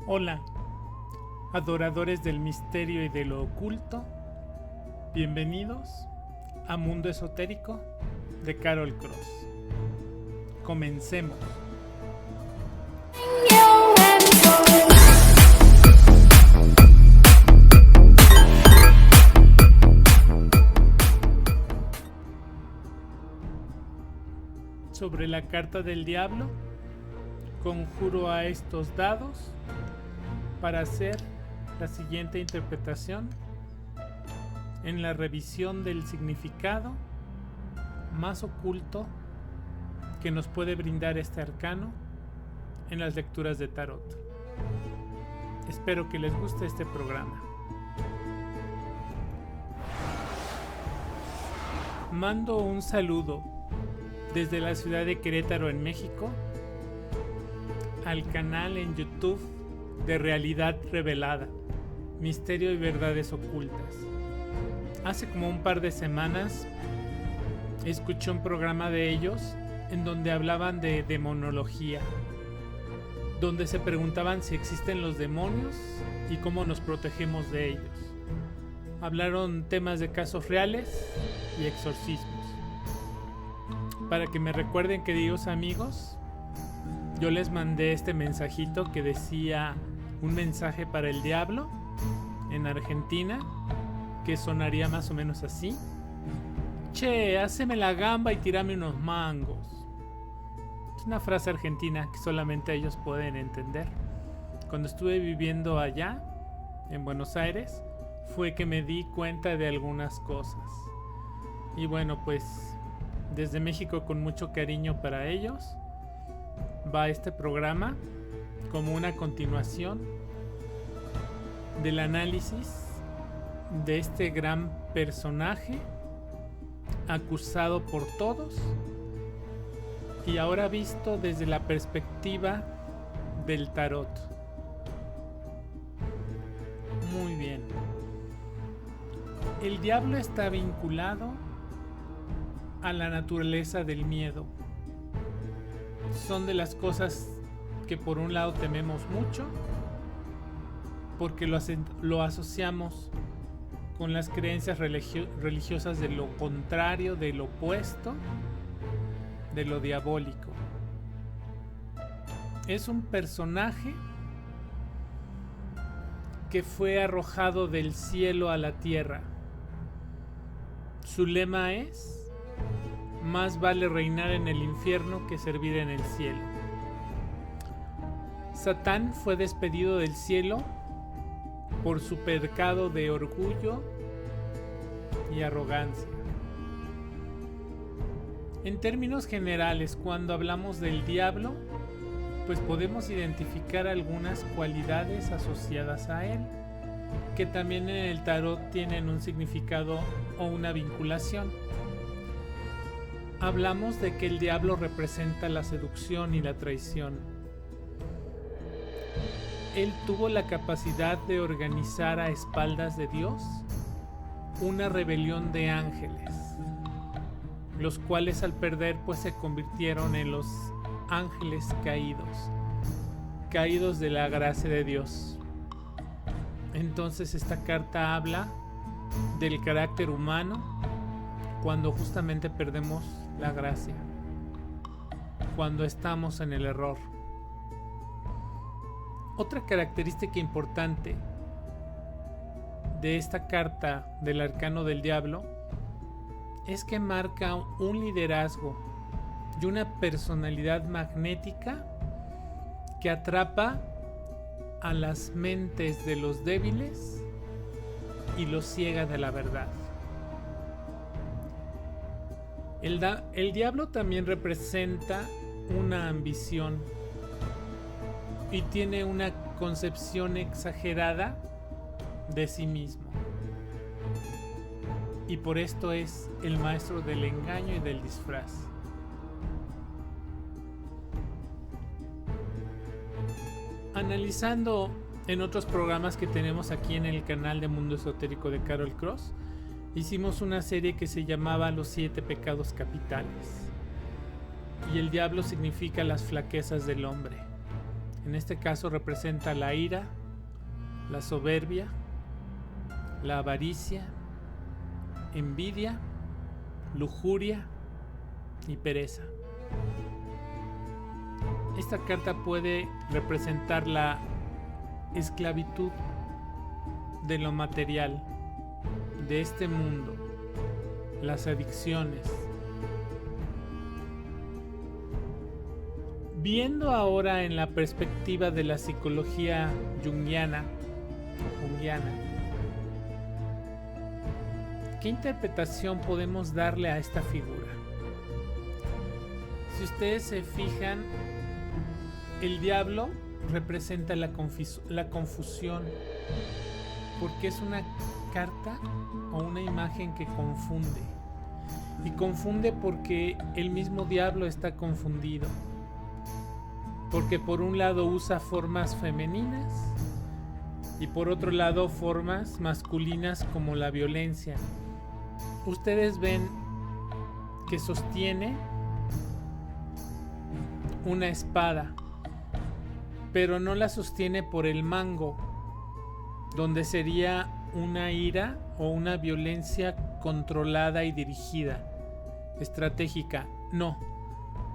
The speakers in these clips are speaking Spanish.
Hola, adoradores del misterio y de lo oculto, bienvenidos a Mundo Esotérico de Carol Cross. Comencemos. Sobre la carta del diablo, conjuro a estos dados para hacer la siguiente interpretación en la revisión del significado más oculto que nos puede brindar este arcano en las lecturas de tarot. Espero que les guste este programa. Mando un saludo desde la ciudad de Querétaro, en México, al canal en YouTube de Realidad Revelada, Misterio y Verdades Ocultas. Hace como un par de semanas escuché un programa de ellos en donde hablaban de demonología, donde se preguntaban si existen los demonios y cómo nos protegemos de ellos. Hablaron temas de casos reales y exorcismos. Para que me recuerden, queridos amigos, yo les mandé este mensajito que decía un mensaje para el diablo en Argentina, que sonaría más o menos así: che, haceme la gamba y tirame unos mangos. Es una frase argentina que solamente ellos pueden entender. Cuando estuve viviendo allá, en Buenos Aires, fue que me di cuenta de algunas cosas. Y bueno, pues desde México, con mucho cariño para ellos, va este programa como una continuación del análisis de este gran personaje acusado por todos y ahora visto desde la perspectiva del tarot. Muy bien. El diablo está vinculado a la naturaleza del miedo. Son de las cosas que por un lado tememos mucho, porque lo asociamos con las creencias religiosas de lo contrario, de lo opuesto, de lo diabólico. Es un personaje que fue arrojado del cielo a la tierra. Su lema es: más vale reinar en el infierno que servir en el cielo. Satán fue despedido del cielo por su pecado de orgullo y arrogancia. En términos generales, cuando hablamos del diablo, pues podemos identificar algunas cualidades asociadas a él, que también en el tarot tienen un significado o una vinculación. Hablamos de que el diablo representa la seducción y la traición. Él tuvo la capacidad de organizar a espaldas de Dios una rebelión de ángeles, los cuales al perder pues se convirtieron en los ángeles caídos de la gracia de Dios. Entonces esta carta habla del carácter humano cuando justamente perdemos la gracia, cuando estamos en el error. Otra característica importante de esta carta del arcano del diablo es que marca un liderazgo y una personalidad magnética que atrapa a las mentes de los débiles y los ciega de la verdad. El diablo también representa una ambición y tiene una concepción exagerada de sí mismo. Y por esto es el maestro del engaño y del disfraz. Analizando en otros programas que tenemos aquí en el canal de Mundo Esotérico de Carol Cross, hicimos una serie que se llamaba Los 7 pecados capitales. Y el diablo significa las flaquezas del hombre. En este caso representa la ira, la soberbia, la avaricia, envidia, lujuria y pereza. Esta carta puede representar la esclavitud de lo material, de este mundo, las adicciones. Viendo ahora en la perspectiva de la psicología junguiana, ¿qué interpretación podemos darle a esta figura? Si ustedes se fijan, el diablo representa la confusión, porque es una carta o una imagen que confunde. Y confunde porque el mismo diablo está confundido. Porque por un lado usa formas femeninas y por otro lado formas masculinas como la violencia. Ustedes ven que sostiene una espada, pero no la sostiene por el mango, donde sería una ira o una violencia controlada y dirigida, estratégica. No,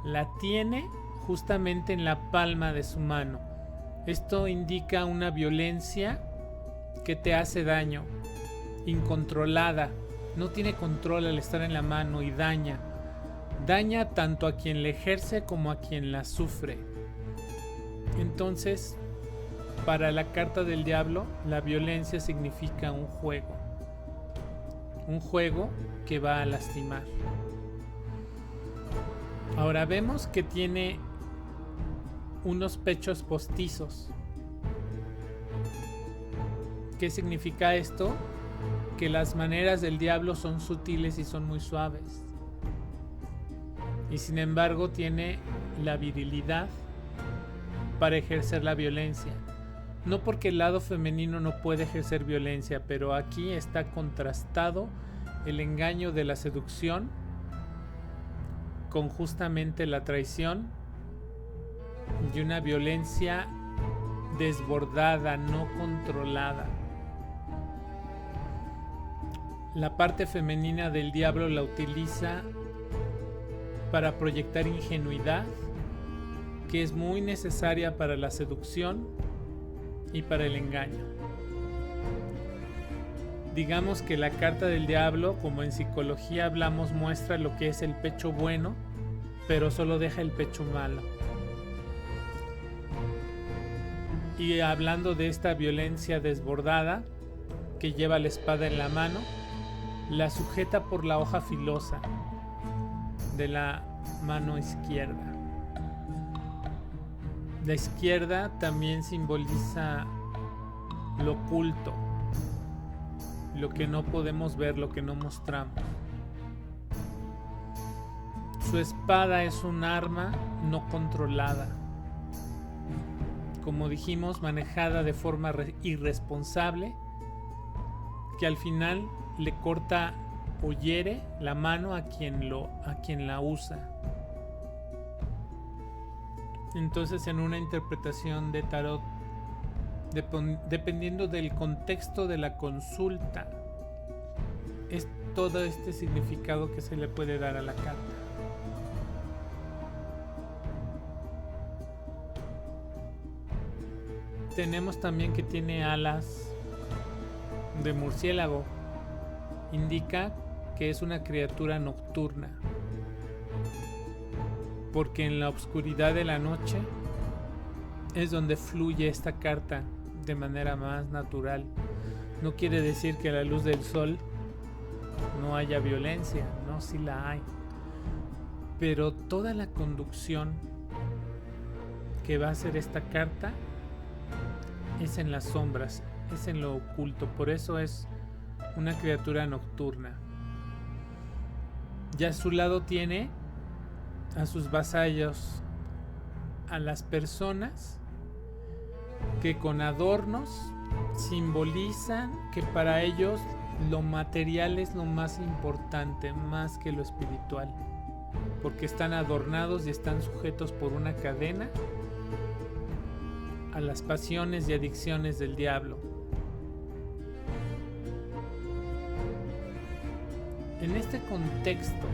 la tiene justamente en la palma de su mano. Esto indica una violencia que te hace daño, incontrolada. No tiene control al estar en la mano y daña. Daña tanto a quien la ejerce como a quien la sufre. Entonces, para la carta del diablo, la violencia significa un juego. Un juego que va a lastimar. Ahora vemos que tiene unos pechos postizos. ¿Qué significa esto? Que las maneras del diablo son sutiles y son muy suaves. Y sin embargo tiene la virilidad para ejercer la violencia. No porque el lado femenino no puede ejercer violencia, pero aquí está contrastado el engaño de la seducción con justamente la traición y una violencia desbordada, no controlada. La parte femenina del diablo la utiliza para proyectar ingenuidad, que es muy necesaria para la seducción y para el engaño. Digamos que la carta del diablo, como en psicología hablamos, muestra lo que es el pecho bueno, pero solo deja el pecho malo. Y hablando de esta violencia desbordada, que lleva la espada en la mano, la sujeta por la hoja filosa de la mano izquierda. La izquierda también simboliza lo oculto, lo que no podemos ver, lo que no mostramos. Su espada es un arma no controlada. Como dijimos, manejada de forma irresponsable, que al final le corta o hiere la mano a quien la usa. Entonces, en una interpretación de tarot, dependiendo del contexto de la consulta, es todo este significado que se le puede dar a la carta. Tenemos también que tiene alas de murciélago. Indica que es una criatura nocturna, porque en la oscuridad de la noche es donde fluye esta carta de manera más natural. No quiere decir que a la luz del sol no haya violencia, no, sí la hay, pero toda la conducción que va a hacer esta carta es en las sombras, es en lo oculto. Por eso es una criatura nocturna. Ya a su lado tiene a sus vasallos, a las personas que con adornos simbolizan que para ellos lo material es lo más importante, más que lo espiritual, porque están adornados y están sujetos por una cadena a las pasiones y adicciones del diablo. En este contexto,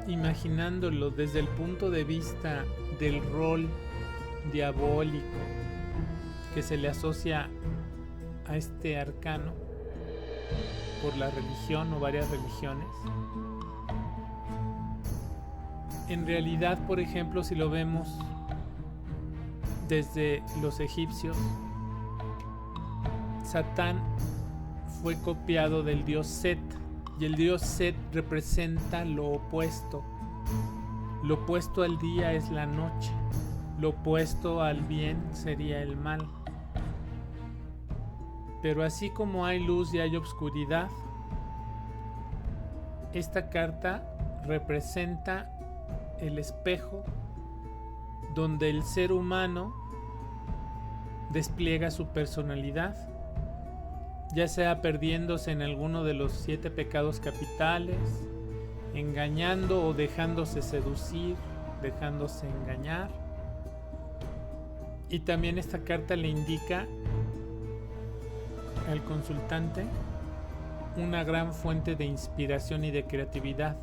imaginándolo desde el punto de vista del rol diabólico que se le asocia a este arcano por la religión o varias religiones, en realidad, por ejemplo, si lo vemos desde los egipcios, Satán fue copiado del dios Set, y el dios Set representa lo opuesto. Lo opuesto al día es la noche, lo opuesto al bien sería el mal. Pero así como hay luz y hay oscuridad, esta carta representa el espejo donde el ser humano despliega su personalidad, ya sea perdiéndose en alguno de los 7 pecados capitales, engañando o dejándose seducir, dejándose engañar. Y también esta carta le indica al consultante una gran fuente de inspiración y de creatividad.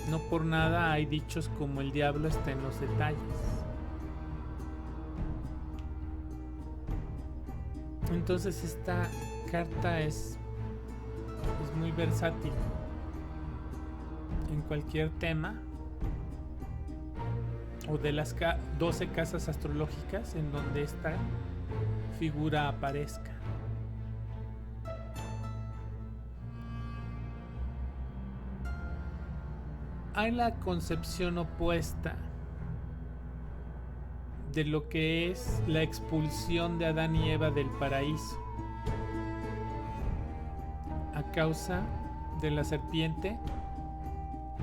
No por nada hay dichos como el diablo está en los detalles. Entonces esta carta es muy versátil en cualquier tema o de las 12 casas astrológicas en donde esta figura aparezca. Hay la concepción opuesta de lo que es la expulsión de Adán y Eva del paraíso a causa de la serpiente,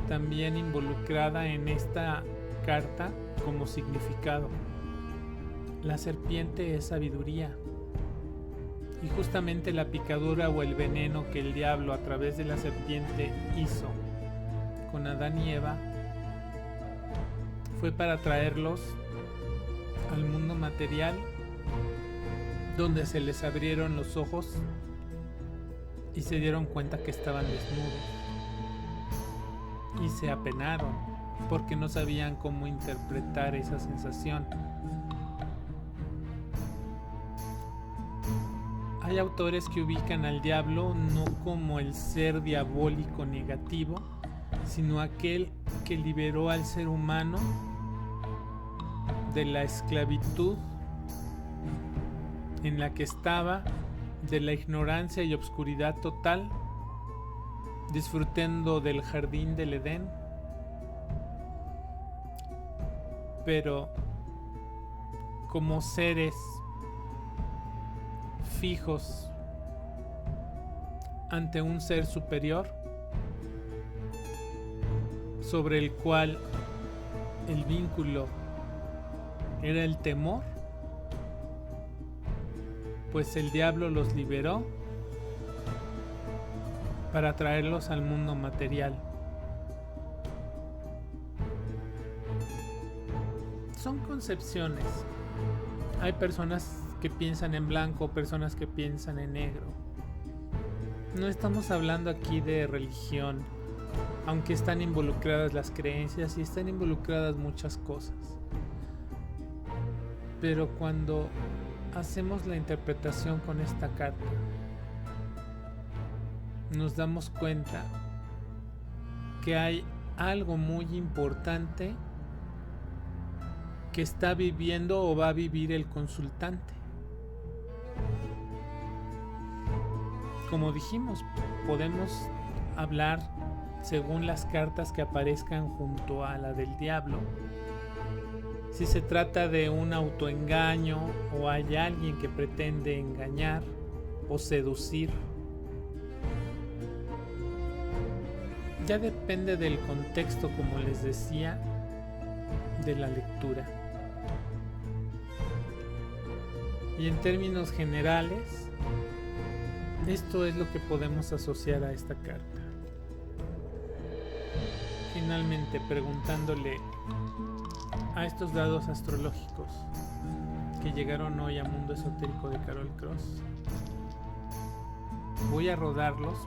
también involucrada en esta carta como significado. La serpiente es sabiduría, y justamente la picadura o el veneno que el diablo a través de la serpiente hizo con Adán y Eva fue para traerlos al mundo material, donde se les abrieron los ojos y se dieron cuenta que estaban desnudos, y se apenaron porque no sabían cómo interpretar esa sensación. Hay autores que ubican al diablo no como el ser diabólico negativo, sino aquel que liberó al ser humano de la esclavitud en la que estaba, de la ignorancia y obscuridad total, disfrutando del jardín del Edén, pero como seres fijos ante un ser superior sobre el cual el vínculo era el temor, pues el diablo los liberó para traerlos al mundo material. Son concepciones. Hay personas que piensan en blanco, personas que piensan en negro. No estamos hablando aquí de religión, aunque están involucradas las creencias y están involucradas muchas cosas. Pero cuando hacemos la interpretación con esta carta, nos damos cuenta que hay algo muy importante que está viviendo o va a vivir el consultante. Como dijimos, podemos hablar según las cartas que aparezcan junto a la del diablo, si se trata de un autoengaño o hay alguien que pretende engañar o seducir. Ya depende del contexto, como les decía, de la lectura. Y en términos generales, esto es lo que podemos asociar a esta carta. Finalmente, preguntándole a estos dados astrológicos que llegaron hoy a Mundo Esotérico de Carol Cross. Voy a rodarlos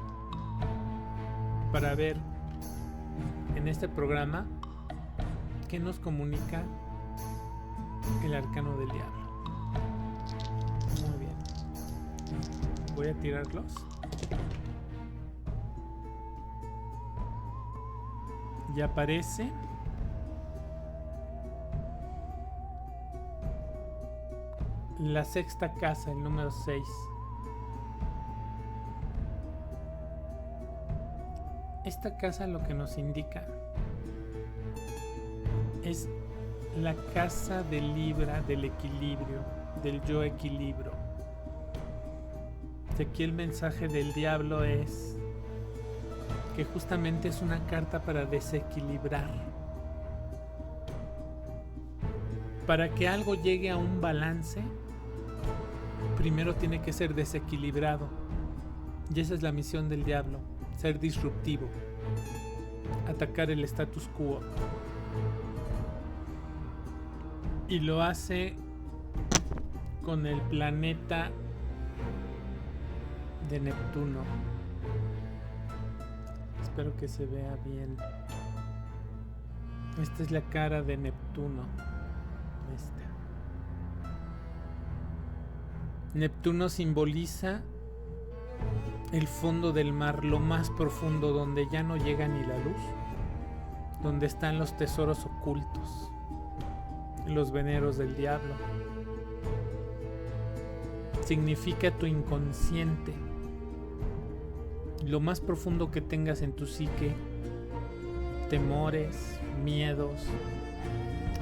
para ver en este programa qué nos comunica el arcano del diablo. Muy bien. Voy a tirarlos. Y aparece la sexta casa, el número 6. Esta casa lo que nos indica es la casa del Libra, del equilibrio, del yo equilibrio. Aquí el mensaje del diablo es que justamente es una carta para desequilibrar. Para que algo llegue a un balance, primero tiene que ser desequilibrado. Y esa es la misión del diablo, ser disruptivo, atacar el status quo. Y lo hace con el planeta de Neptuno. Espero que se vea bien. Esta es la cara de Neptuno. Neptuno simboliza el fondo del mar, lo más profundo, donde ya no llega ni la luz, donde están los tesoros ocultos, los veneros del diablo. Significa tu inconsciente, lo más profundo que tengas en tu psique, temores, miedos,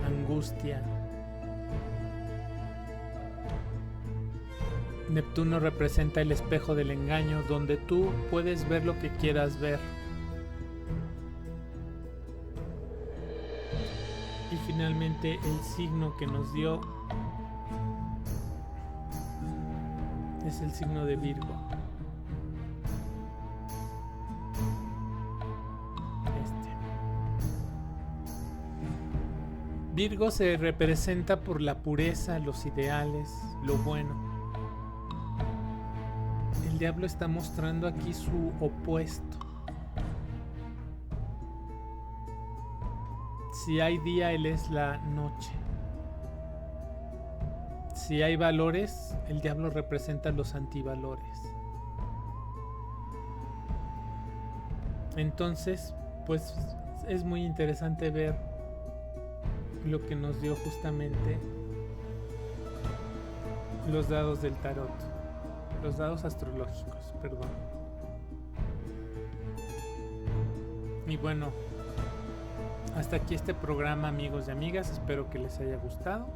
angustia. Neptuno representa el espejo del engaño, donde tú puedes ver lo que quieras ver. Y finalmente el signo que nos dio es el signo de Virgo. Virgo se representa por la pureza, los ideales, lo bueno. El diablo está mostrando aquí su opuesto. Si hay día, él es la noche. Si hay valores, el diablo representa los antivalores. Entonces, pues es muy interesante ver lo que nos dio justamente los dados del tarot, los dados astrológicos, perdón. Y bueno, hasta aquí este programa, amigos y amigas. Espero que les haya gustado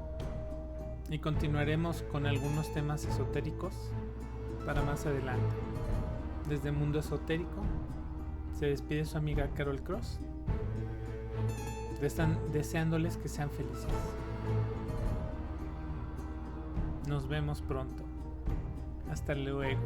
y continuaremos con algunos temas esotéricos para más adelante. Desde Mundo Esotérico se despide su amiga Carol Cross, deseándoles que sean felices. Nos vemos pronto. Hasta luego.